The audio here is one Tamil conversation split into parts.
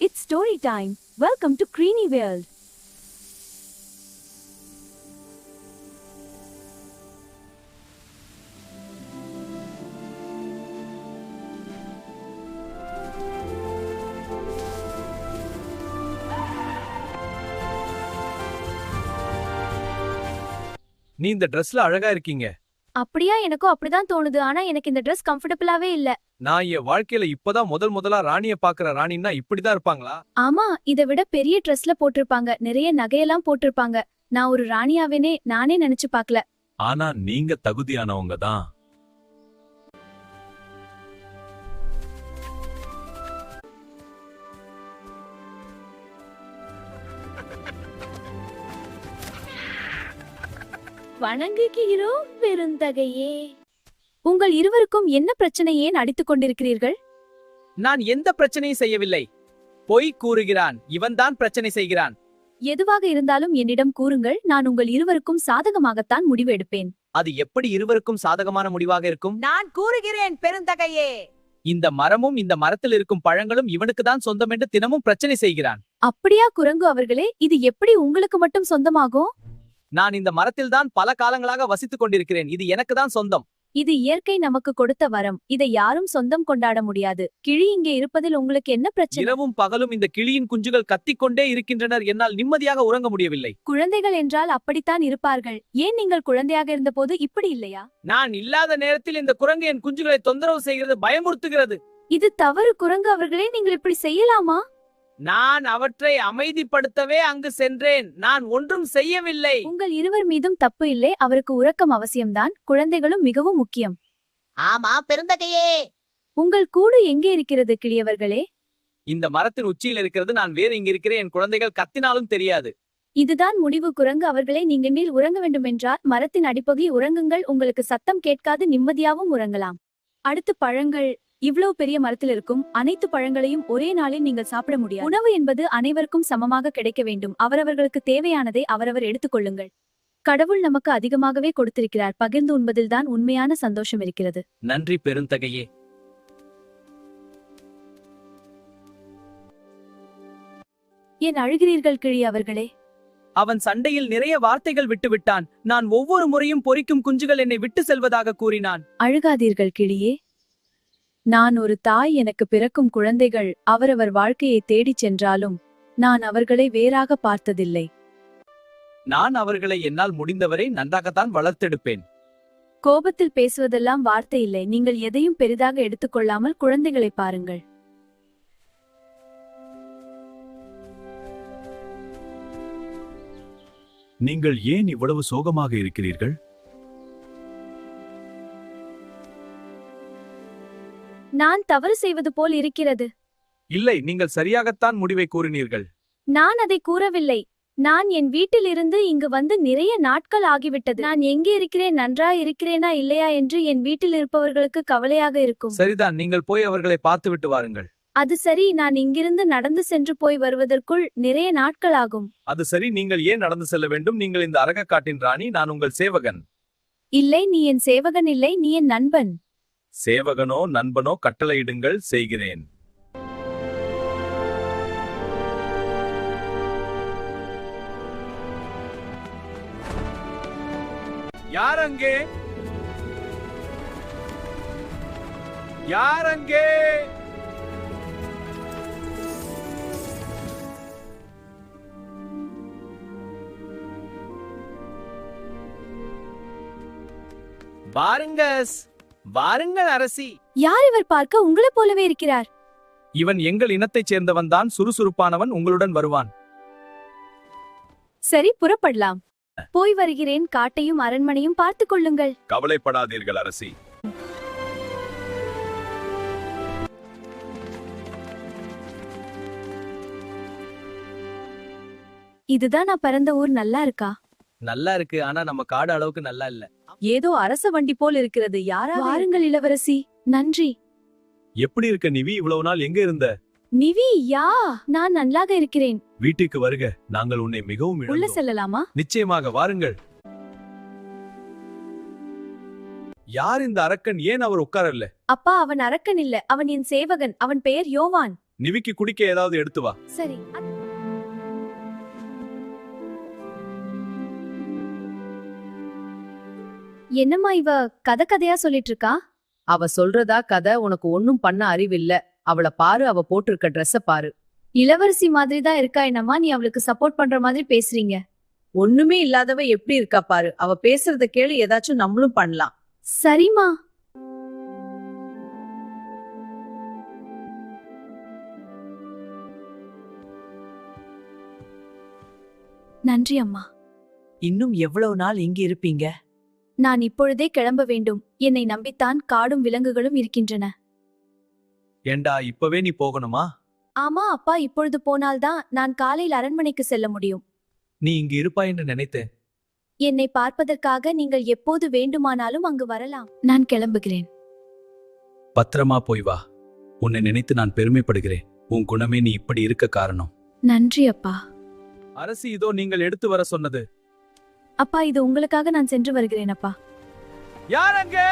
It's story time. Welcome to Creamy World. நீ இந்த Dressல அழகா இருக்கீங்க. அப்படியா? எனக்கும் அப்படிதான் தோணுது. ஆனா எனக்கு இந்த Dress கம்ஃபர்டபிளாவே இல்ல. நான் என் வாழ்க்கையில இப்பதான் முதலா ராணிய பாக்குற. ராணின்னா இப்படிதான் இருப்பாங்களா? ஆமா, இத விட பெரிய Dressல போட்டிருப்பாங்க. நிறைய நகையெல்லாம் போட்டிருப்பாங்க. நான் ஒரு ராணியாவேனே நானே நினைச்சு பார்க்கல. ஆனா நீங்க தகுதியானவங்க தான். வணங்குகிறோம் பெருந்தகையே. உங்கள் இருவருக்கும் என்ன பிரச்சனை? ஏன் அடித்துக் கொண்டிருக்கிறீர்கள்? நான் எந்த பிரச்சனையும் செய்யவில்லை. பொய் கூறுகிறான். இவன்தான் பிரச்சனை செய்கிறான். எதுவாக இருந்தாலும் என்னிடம் கூறுங்கள். நான் உங்கள் இருவருக்கும் சாதகமாகத்தான் முடிவு எடுப்பேன். அது எப்படி இருவருக்கும் சாதகமான முடிவாக இருக்கும்? நான் கூறுகிறேன் பெருந்தகையே. இந்த மரமும் இந்த மரத்தில் இருக்கும் பழங்களும் இவனுக்கு தான் சொந்தம் என்று தினமும் பிரச்சனை செய்கிறான். அப்படியா குரங்கு அவர்களே? இது எப்படி உங்களுக்கு மட்டும் சொந்தமாகும்? நான் இந்த மரத்தில்தான் பல காலங்களாக வசித்துக் கொண்டிருக்கிறேன். இது எனக்கு தான் சொந்தம். இது இயற்கை நமக்கு கொடுத்த வரம். இதை யாரும் சொந்தம் கொண்டாட முடியாது. கிளி இங்கே இருப்பதில் உங்களுக்கு என்ன பிரச்சனை? இரவும் பகலும் இந்த கிளியின் குஞ்சுகள் கத்திக்கொண்டே இருக்கின்றனர். என்னால் நிம்மதியாக உறங்க முடியவில்லை. குழந்தைகள் என்றால் அப்படித்தான் இருப்பார்கள். ஏன் நீங்கள் குழந்தையாக இருந்தபோது இப்படி இல்லையா? நான் இல்லாத நேரத்தில் இந்த குரங்கு என் குஞ்சுகளை தொந்தரவு செய்கிறது, பயமுறுத்துகிறது. இது தவறு குரங்கு அவர்களே. நீங்கள் இப்படி செய்யலாமா? நான் அவற்றை அமைதிப்படுத்தவே அங்கு சென்றேன். நான் ஒன்றும் செய்யவில்லை. உங்கள் இருவர் மீதும் தப்பு இல்லை. அவருக்கு உறக்கம் அவசியம்தான். குழந்தைகளும் மிகவும் முக்கியம். ஆமா பெருந்தகையே. உங்கள் கூடு எங்கே இருக்கிறது கிளியவர்களே? இந்த மரத்தின் உச்சியில் இருக்கிறது. நான் வேறு இங்க இருக்கிறேன். என் குழந்தைகள் கத்தினாலும் தெரியாது. இதுதான் முடிவு குரங்கு அவர்களே. நீங்க மேல் உறங்க வேண்டுமென்றால் மரத்தின் அடிப்பகுதி உறங்குங்கள். உங்களுக்கு சத்தம் கேட்காது, நிம்மதியாகவும் உறங்கலாம். அடுத்து பழங்கள். இவ்வளவு பெரிய மரத்தில் இருக்கும் அனைத்து பழங்களையும் ஒரே நாளில் நீங்கள் சாப்பிட முடியாது. உணவு என்பது அனைவருக்கும் சமமாக கிடைக்க வேண்டும். அவரவர்களுக்கு தேவையானதை அவரவர் எடுத்துக்கொள்ளுங்கள். கடவுள் நமக்கு அதிகமாகவே கொடுத்திருக்கிறார். பகிர்ந்து உண்பதில்தான் உண்மையான சந்தோஷம் இருக்கிறது. நன்றி பெருந்தகையே. ஏன் அழுகிறீர்கள் கிளி அவர்களே? அவன் சண்டையில் நிறைய வார்த்தைகள் விட்டுவிட்டான். நான் ஒவ்வொரு முறையும் பொரிக்கும் குஞ்சுகள் என்னை விட்டு செல்வதாக கூறினான். அழுகாதீர்கள் கிளியே. நான் ஒரு தாய். எனக்கு பிறக்கும் குழந்தைகள் அவரவர் வாழ்க்கையை தேடிச் சென்றாலும் நான் அவர்களை வேறாக பார்த்ததில்லை. நான் அவர்களை என்னால் முடிந்தவரை நன்றாகத்தான் வளர்த்தெடுப்பேன். கோபத்தில் பேசுவதெல்லாம் வார்த்தை இல்லை. நீங்கள் எதையும் பெரிதாக எடுத்துக்கொள்ளாமல் குழந்தைகளை பாருங்கள். நீங்கள் ஏன் இவ்வளவு சோகமாக இருக்கிறீர்கள்? நான் தவறு செய்வது போல் இருக்கிறது. இல்லை, நீங்கள் சரியாகத்தான் முடிவை கூறினீர்கள். நான் அதை கூறவில்லை. நான் என் வீட்டிலிருந்து இங்கு வந்து நிறைய நாட்கள் ஆகிவிட்டது. நான் எங்கே இருக்கிறேன், நன்றா இருக்கிறேனா இல்லையா என்று என் வீட்டில் இருப்பவர்களுக்கு கவலையாக இருக்கும். சரிதான், நீங்கள் போய் அவர்களை பார்த்துவிட்டு வாருங்கள். அது சரி. நான் இங்கிருந்து நடந்து சென்று போய் வருவதற்குள் நிறைய நாட்கள் ஆகும். அது சரி, நீங்கள் ஏன் நடந்து செல்ல வேண்டும்? நீங்கள் இந்த அரகக்காட்டின் ராணி, நான் உங்கள் சேவகன். இல்லை, நீ என் சேவகன் இல்லை, நீ என் நண்பன். சேவகனோ நண்பனோ, கட்டளையிடுங்கள், செய்கிறேன். யார் அங்கே? யார் அங்கே? வாருங்கஸ், வாருங்கள் அரசி. யார் இவர்? பார்க்க உங்களைப் போலவே இருக்கிறார். இவன் எங்கள் இனத்தைச் சேர்ந்தவன் தான். சுறுசுறுப்பானவன். உங்களுடன் வருவான். சரி, புறப்படலாம். போய் வருகிறேன். காட்டையும் அரண்மனையும் பார்த்துக் கொள்ளுங்கள். கவலைப்படாதீர்கள் அரசி. இதுதான் நான் பிறந்த ஊர். நல்லா இருக்கா? நல்லா இருக்கு. ஆனா நம்ம காடு அளவுக்கு நல்லா இல்ல. ஏதோ அரச வண்டி போல் இருக்கிறது. யாரா? வாருங்கள் இளவரசி. நன்றி. எப்படி இருக்க நிவி? இவ்வளவு நாள் எங்க இருந்த? நிவி, யா, நான் நன்றாக இருக்கிறேன். வீட்டுக்கு வருக. நாங்கள் உன்னை மிகவும் உள்ள இழந்தோம். செல்லலாமா? நிச்சயமாக வாருங்கள். யார் இந்த அரக்கன்? ஏன் அவர் உட்காரல்ல? அப்பா, அவன் அரக்கன் இல்ல. அவன் என் சேவகன். அவன் பெயர் யோவான். நிவிக்கு குடிக்க ஏதாவது எடுத்து வா. சரி. என்னம்மா இவ கதை கதையா சொல்லிட்டு இருக்கா? அவ சொல்றதா கதை. உனக்கு ஒன்னும் பண்ண அறிவில்ல. அவள பாரு, அவ போட்டிருக்க ட்ரெஸ்ஸ பாரு. இளவரசி மாதிரி தான் இருக்கா என்னம்மா, நீ அவளுக்கு சப்போர்ட் பண்ற மாதிரி பேசுறீங்க. ஒண்ணுமே இல்லாதவ எப்படி இருக்கா பாரு. அவ பேசுறத கேளு, ஏதாச்சும் நம்மளும் பண்ணலாம். சரிம்மா. நன்றி அம்மா. இன்னும் எவ்வளவு நாள் இங்க இருப்பீங்க? நான் இப்பொழுதே கிளம்ப வேண்டும். என்னை நம்பித்தான் காடும் விலங்குகளும் இருக்கின்றன. ஏண்டா இப்பவே நீ போகணுமா? ஆமா அப்பா, இப்பொழுது போனால்தான் நான் காலையில் அரண்மனைக்கு செல்ல முடியும். நீ இங்கு இருப்பாய் நினைத்தேன். என்னை பார்ப்பதற்காக நீங்கள் எப்போது வேண்டுமானாலும் அங்கு வரலாம். நான் கிளம்புகிறேன். பத்திரமா போய் வா. உன்னை நினைத்து நான் பெருமைப்படுகிறேன். உன் குணமே நீ இப்படி இருக்க காரணம். நன்றி அப்பா. அரசி, இதோ நீங்கள் எடுத்து வர சொன்னது. அப்பா, இது உங்களுக்காக நான் சென்று வருகிறேன் அப்பா. யார் அங்கே?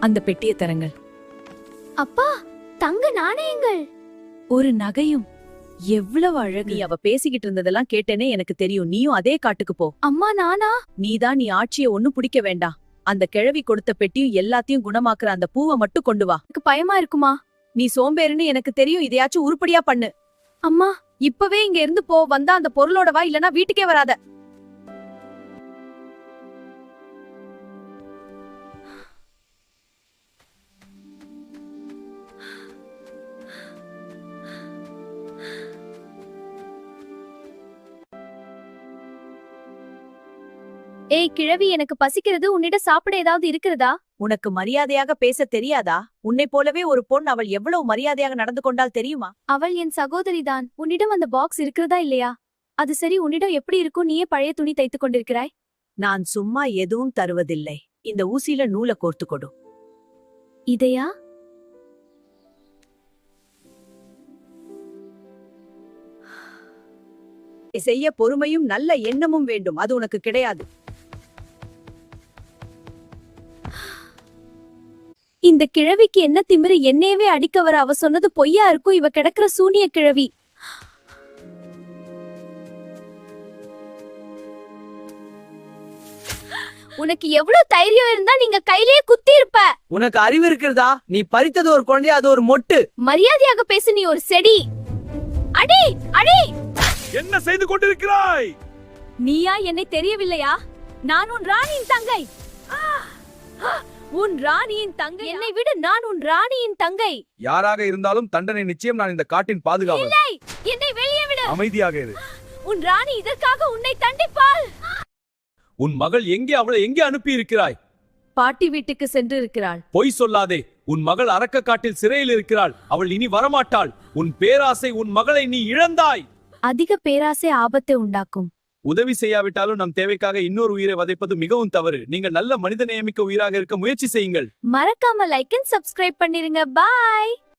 அந்த பெட்டியை தரங்கள். அப்பா, தங்க நாணயங்கள். ஒரு நகையும். எவ்வளவு அழகு. நீ அவ பேசிக்கிட்டு இருந்ததெல்லாம் கேட்டேனே, எனக்கு தெரியும். நீயும் அதே காட்டுக்கு போ. அம்மா, நானா? நீதான். நீ ஆட்சியை ஒண்ணும் பிடிக்க வேண்டாம். அந்த கிழவி கொடுத்த பெட்டியும் எல்லாத்தையும் குணமாக்குற அந்த பூவை மட்டும் கொண்டு வா. எனக்கு பயமா இருக்குமா? நீ சோம்பேறுன்னு எனக்கு தெரியும். இதையாச்சும் உருப்படியா பண்ணு. அம்மா, இப்பவே இங்க இருந்து போ. வந்தா அந்த பொருளோட வா, இல்லனா வீட்டுக்கே வராத. ஏய் கிழவி, எனக்கு பசிக்கிறது. உன்னிட சாப்பிட ஏதாவது இருக்கிறதா? உனக்கு மரியாதையாக பேச தெரியாதா? உன்னை போலவே ஒரு பொண். அவள் எவ்வளவு மரியாதையாக நடந்து கொண்டால் தெரியுமா? அவள் என் சகோதரிதான். உன்னிடம் அந்த பாக்ஸ் இருக்கிறதா இல்லையா? அது சரி, உன்னிடம் எப்படி இருக்கும்? நீயே பழைய துணி தைத்துக் கொண்டிருக்கிறாய். நான் சும்மா எதுவும் தருவதில்லை. இந்த ஊசியில நூலை கோர்த்து கொடு. இதையா? செய்ய பொறுமையும் நல்ல எண்ணமும் வேண்டும். அது உனக்கு கிடையாது. இந்த கிழவிக்கு என்ன திமிரு? என்னையவே அடிக்க வர. அவ சொன்னது பொய்யா இருக்கும். இவ கிடக்குற சூனிய கிழவி. உனக்கு எவ்வளவு தைரியம் இருந்தா நீங்க கையிலேயே குத்தி இருப்ப. உனக்கு அறிவு இருக்கிறதா? நீ பறித்தது ஒரு குழந்தை, அது ஒரு மொட்டு. மரியாதையாக பேசு. நீ ஒரு செடி. அடி அடி. என்ன செய்து கொண்டிருக்கிறாய்? நீயா? என்னை தெரியவில்லையா? நான் உன் ராணியின் தங்கை. உன் ராணியின் தங்கை? என்னை விட நான் உன் ராணியின் தங்கை. யாராக இருந்தாலும் தண்டனை நிச்சயம். நான் இந்த காட்டின் பாதுகாவலன். இல்லை, என்னை வெளியே விடு. அமைதியாக இரு. உன் ராணி இதற்காக உன்னை தண்டிப்பாள். உன் மகள் எங்கே? அவளை எங்கே அனுப்பி இருக்கிறாய்? பாட்டி வீட்டுக்கு சென்று இருக்கிறாள். பொய் சொல்லாதே. உன் மகள் அரக்க காட்டில் சிறையில் இருக்கிறாள். அவள் இனி வரமாட்டாள். உன் பேராசை, உன் மகளை நீ இழந்தாய். அதிக பேராசை ஆபத்தை உண்டாக்கும். உதவி செய்யாவிட்டாலும் நம் தேவைக்காக இன்னொரு உயிரை வதைப்பது மிகவும் தவறு. நீங்கள் நல்ல மனிதநேயமிக்க உயிராக இருக்க முயற்சி செய்யுங்கள். மறக்காம லைக் அண்ட் சப்ஸ்கிரைப் பண்ணிருங்க. பாய்.